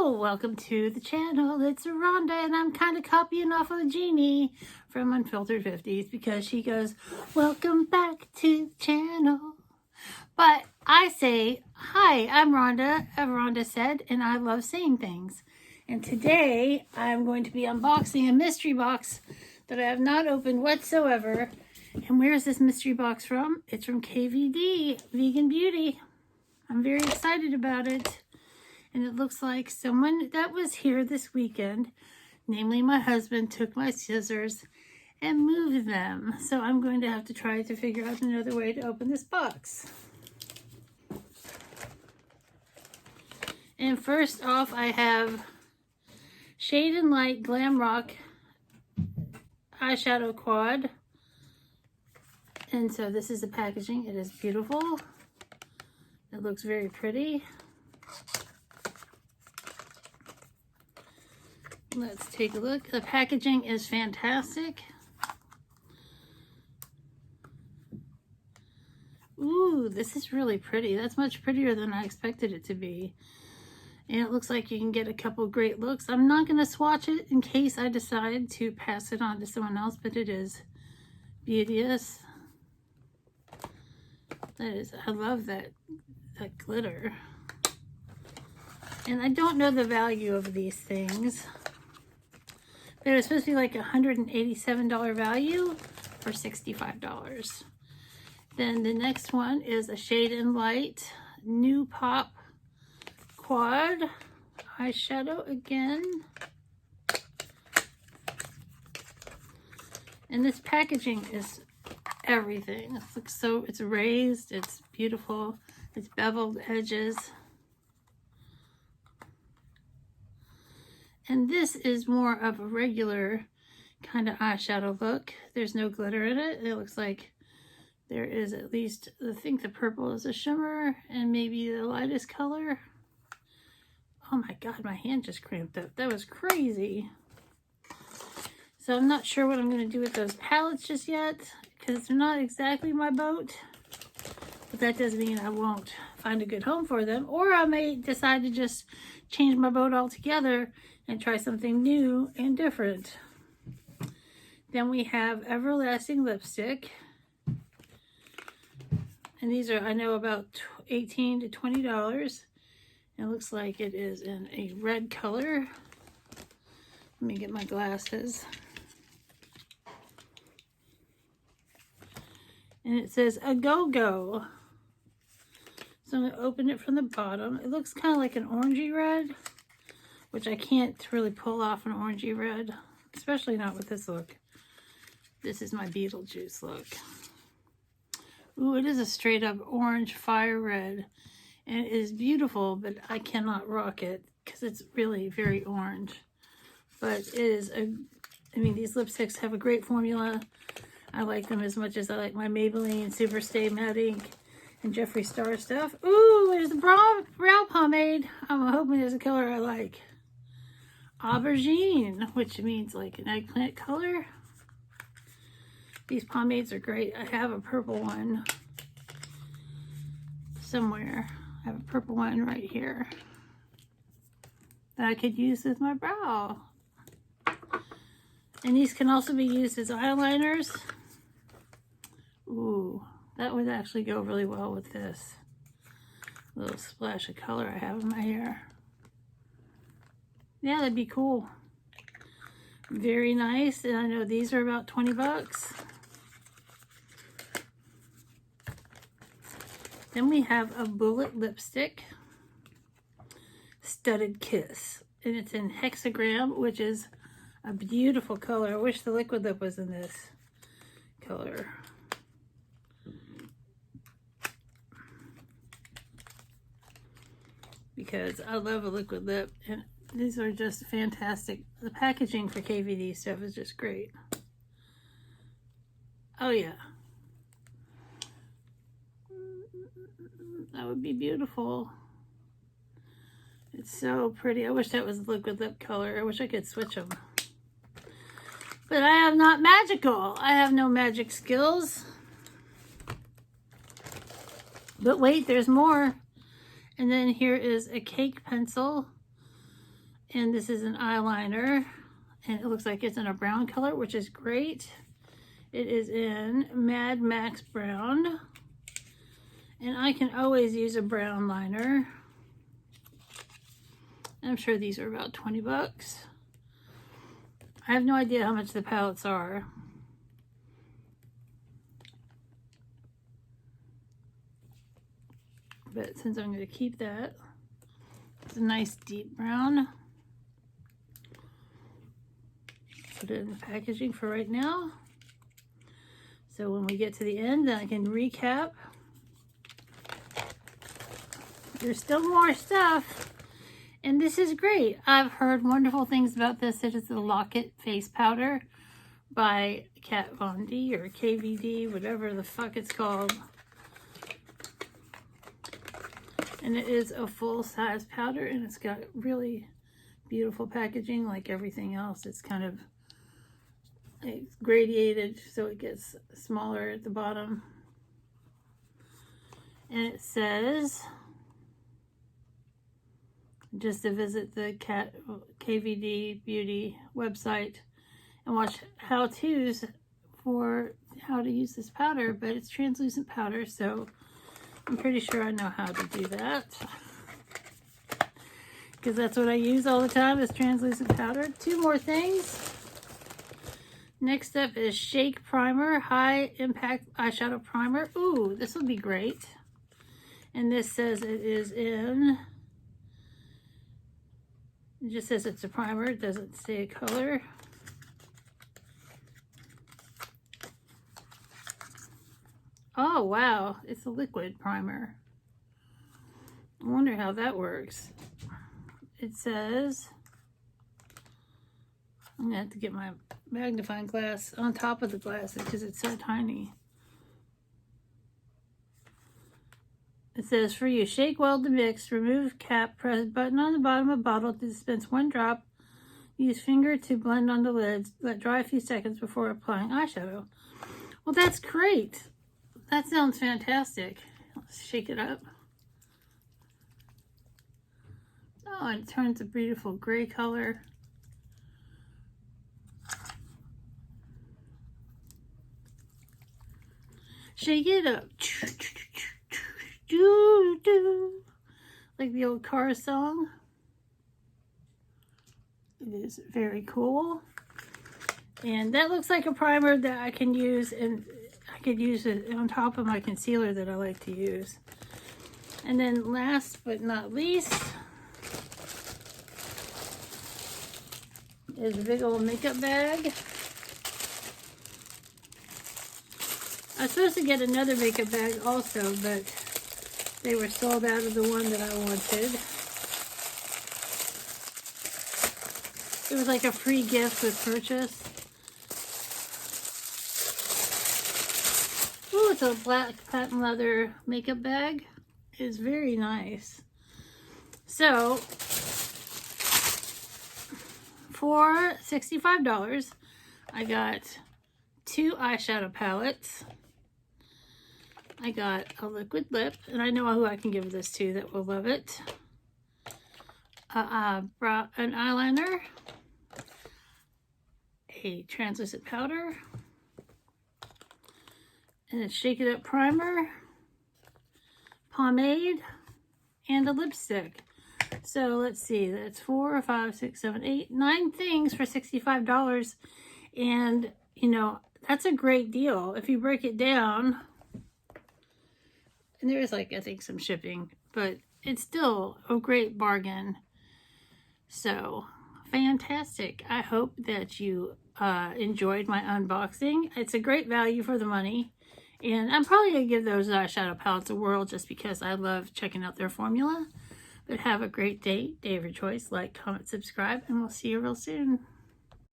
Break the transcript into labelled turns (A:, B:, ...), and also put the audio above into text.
A: Hello, welcome to the channel. It's Rhonda, and I'm kind of copying off of Jeannie from Unfiltered 50s because she goes, welcome back to the channel. But I say, hi, I'm Rhonda, as Rhonda said, and I love saying things. And today I'm going to be unboxing a mystery box that I have not opened whatsoever. And where is this mystery box from? It's from KVD Vegan Beauty. I'm very excited about it. And it looks like someone that was here this weekend, namely my husband, took my scissors and moved them. So I'm going to have to try to figure out another way to open this box. And first off, I have Shade and Light Glam Rock eyeshadow quad. And so this is the packaging. It is beautiful. It looks very pretty. Let's take a look. The packaging is fantastic. Ooh, this is really pretty. That's much prettier than I expected it to be. And it looks like you can get a couple great looks. I'm not going to swatch it in case I decide to pass it on to someone else, but it is beauteous. I love that glitter. And I don't know the value of these things. They're supposed to be like $187 value for $65. Then the next one is a Shade and Light New Pop Quad eyeshadow again. And this packaging is everything. It looks so, it's raised, it's beautiful, it's beveled edges. And this is more of a regular kind of eyeshadow look. There's no glitter in it. It looks like there is at least, I think the purple is a shimmer and maybe the lightest color. Oh my God, my hand just cramped up. That was crazy. So I'm not sure what I'm going to do with those palettes just yet because they're not exactly my boat. But that doesn't mean I won't find a good home for them. Or I may decide to just change my boat altogether and try something new and different. Then we have Everlasting Lipstick. And these are, I know, about $18 to $20. It looks like it is in a red color. Let me get my glasses. And it says a go-go. So I'm going to open it from the bottom. It looks kind of like an orangey red, which I can't really pull off an orangey red, especially not with this look. This is my Beetlejuice look. Ooh, it is a straight up orange fire red. And it is beautiful, but I cannot rock it because it's really very orange. But it is I mean, these lipsticks have a great formula. I like them as much as I like my Maybelline Superstay Matte Ink and Jeffree Star stuff. Ooh, there's the brow pomade. I'm hoping there's a color I like. Aubergine, which means like an eggplant color. These pomades are great. I have a purple one somewhere. I have a purple one right here that I could use with my brow. And these can also be used as eyeliners. Ooh, that would actually go really well with this little splash of color I have in my hair. Yeah, that'd be cool. Very nice. And I know these are about 20 bucks. Then we have a Bullet Lipstick Studded Kiss. And it's in hexagram, which is a beautiful color. I wish the liquid lip was in this color. Because I love a liquid lip. And these are just fantastic. The packaging for KVD stuff is just great. Oh yeah. That would be beautiful. It's so pretty. I wish that was liquid lip color. I wish I could switch them. But I am not magical. I have no magic skills. But wait, there's more. And then here is a cake pencil And this is an eyeliner, and it looks like it's in a brown color, which is great. It is in Mad Max Brown, and I can always use a brown liner. I'm sure these are about 20 bucks. I have no idea how much the palettes are. But since I'm going to keep that, it's a nice deep brown. Put it in the packaging for right now. So when we get to the end, then I can recap. There's still more stuff. And this is great. I've heard wonderful things about this. It is the Lock-It Face Powder by Kat Von D or KVD, whatever the fuck it's called. And it is a full-size powder, and it's got really beautiful packaging like everything else. It's kind of gradiated, so it gets smaller at the bottom. And it says, just to visit the KVD Beauty website and watch how-tos for how to use this powder, but it's translucent powder, so I'm pretty sure I know how to do that, because that's what I use all the time is translucent powder. Two more things. Next up is Shake Primer, High Impact Eyeshadow Primer. Ooh, this will be great. And this says it is in, it just says it's a primer. It doesn't say a color. Oh, wow. It's a liquid primer. I wonder how that works. It says, I'm going to have to get my magnifying glass on top of the glass because it's so tiny. It says, for you, shake well to mix, remove cap, press button on the bottom of bottle to dispense 1 drop. Use finger to blend on the lids. Let dry a few seconds before applying eyeshadow. Well, that's great. That sounds fantastic. Let's shake it up. Oh, and it turns a beautiful gray color. Shake it up. Like the old Cars song. It is very cool. And that looks like a primer that I can use, and I could use it on top of my concealer that I like to use. And then last but not least is a big old makeup bag. I was supposed to get another makeup bag also, but they were sold out of the one that I wanted. It was like a free gift with purchase. Ooh, it's a black patent leather makeup bag. It's very nice. So, for $65, I got 2 eyeshadow palettes. I got a liquid lip, and I know who I can give this to that will love it. An eyeliner, a translucent powder, and a Shake It Up primer, pomade, and a lipstick. So let's see, that's 4, 5, 6, 7, 8, 9 things for $65. And, you know, that's a great deal. If you break it down, and there's like, I think some shipping, but it's still a great bargain. So, fantastic. I hope that you enjoyed my unboxing. It's a great value for the money. And I'm probably going to give those eyeshadow palettes a whirl just because I love checking out their formula. But have a great day of your choice. Like, comment, subscribe, and we'll see you real soon.